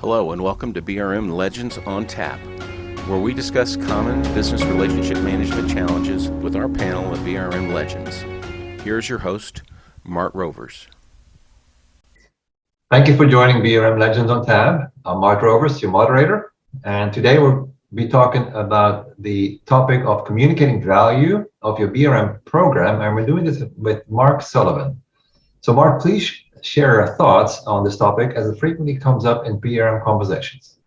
Hello and welcome to BRM Legends on Tap, where we discuss common business relationship management challenges with our panel of BRM Legends. Here's your host, Mark Rovers. Thank you for joining BRM Legends on Tap. I'm Mark Rovers, your moderator, and today we'll be talking about the topic of communicating value of your BRM program, and we're doing this with Mark Sullivan. So Mark, please share your thoughts on this topic as it frequently comes up in BRM conversations.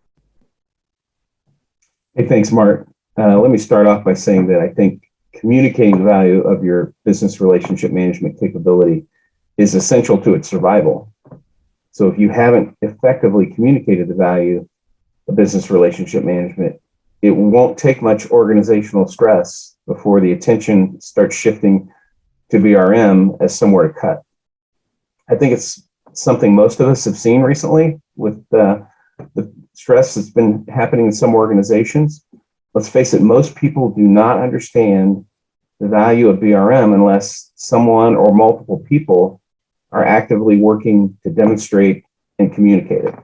Hey, thanks, Mark. Let me start off by saying that I think communicating the value of your business relationship management capability is essential to its survival. So if you haven't effectively communicated the value of business relationship management, it won't take much organizational stress before the attention starts shifting to BRM as somewhere to cut. I think it's something most of us have seen recently with the stress that's been happening in some organizations. Let's face it, most people do not understand the value of BRM unless someone or multiple people are actively working to demonstrate and communicate it.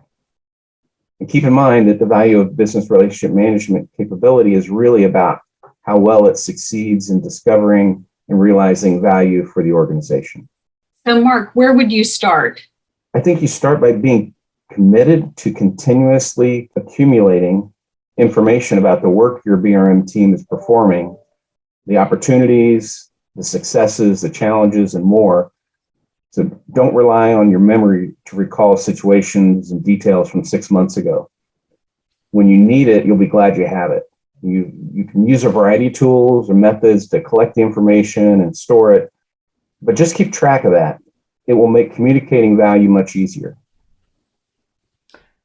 And keep in mind that the value of business relationship management capability is really about how well it succeeds in discovering and realizing value for the organization. So, Mark, where would you start? I think you start by being committed to continuously accumulating information about the work your BRM team is performing, the opportunities, the successes, the challenges, and more. So don't rely on your memory to recall situations and details from 6 months ago. When you need it, you'll be glad you have it. You can use a variety of tools or methods to collect the information and store it, but just keep track of that. It will make communicating value much easier.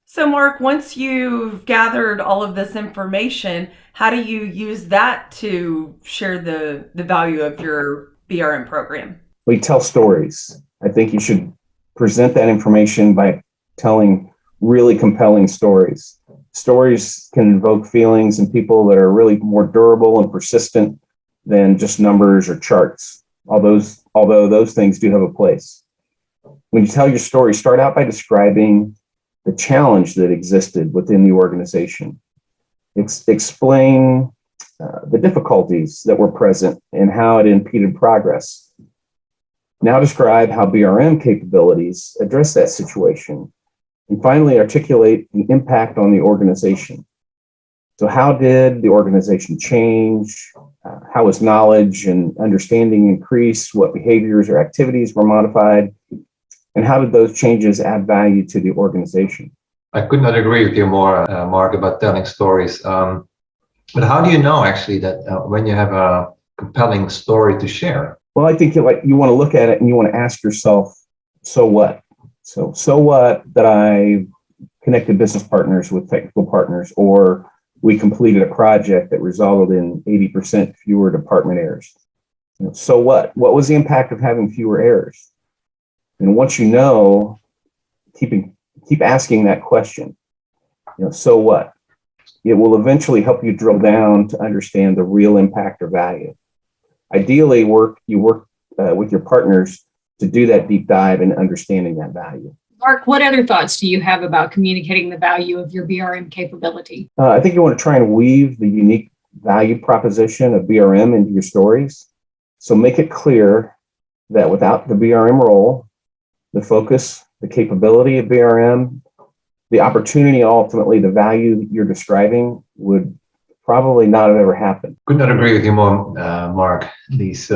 So, Mark, once you've gathered all of this information, how do you use that to share the value of your BRM program? We tell stories. I think you should present that information by telling really compelling stories. Stories can invoke feelings in people that are really more durable and persistent than just numbers or charts, although those things do have a place. When you tell your story, start out by describing the challenge that existed within the organization. Explain the difficulties that were present and how it impeded progress. Now describe how BRM capabilities address that situation. And finally, articulate the impact on the organization. So how did the organization change? How was knowledge and understanding increased? What behaviors or activities were modified? And how did those changes add value to the organization? I could not agree with you more, Mark, about telling stories. But how do you know actually that when you have a compelling story to share? Well, I think you want to look at it and you want to ask yourself, so what? So what that I connected business partners with technical partners, or we completed a project that resulted in 80% fewer department errors. So what? What was the impact of having fewer errors? And once you know, keep asking that question. So what? It will eventually help you drill down to understand the real impact or value. Ideally, you work with your partners to do that deep dive in understanding that value. Mark, what other thoughts do you have about communicating the value of your BRM capability? I think you want to try and weave the unique value proposition of BRM into your stories. So make it clear that without the BRM role, the focus, the capability of BRM, the opportunity, ultimately the value you're describing would probably not have ever happened. Could not agree with you more, Mark. These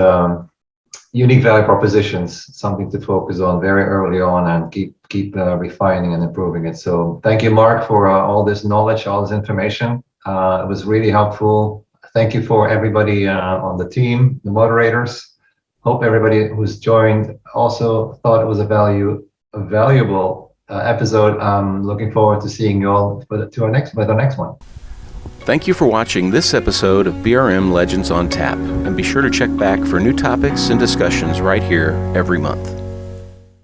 unique value propositions, something to focus on very early on and keep refining and improving it. So thank you, Mark, for all this knowledge, all this information. It was really helpful. Thank you for everybody on the team, the moderators. Hope everybody who's joined also thought it was a valuable episode. I'm looking forward to seeing you all with our next one. Thank you for watching this episode of BRM Legends on Tap, and be sure to check back for new topics and discussions right here every month.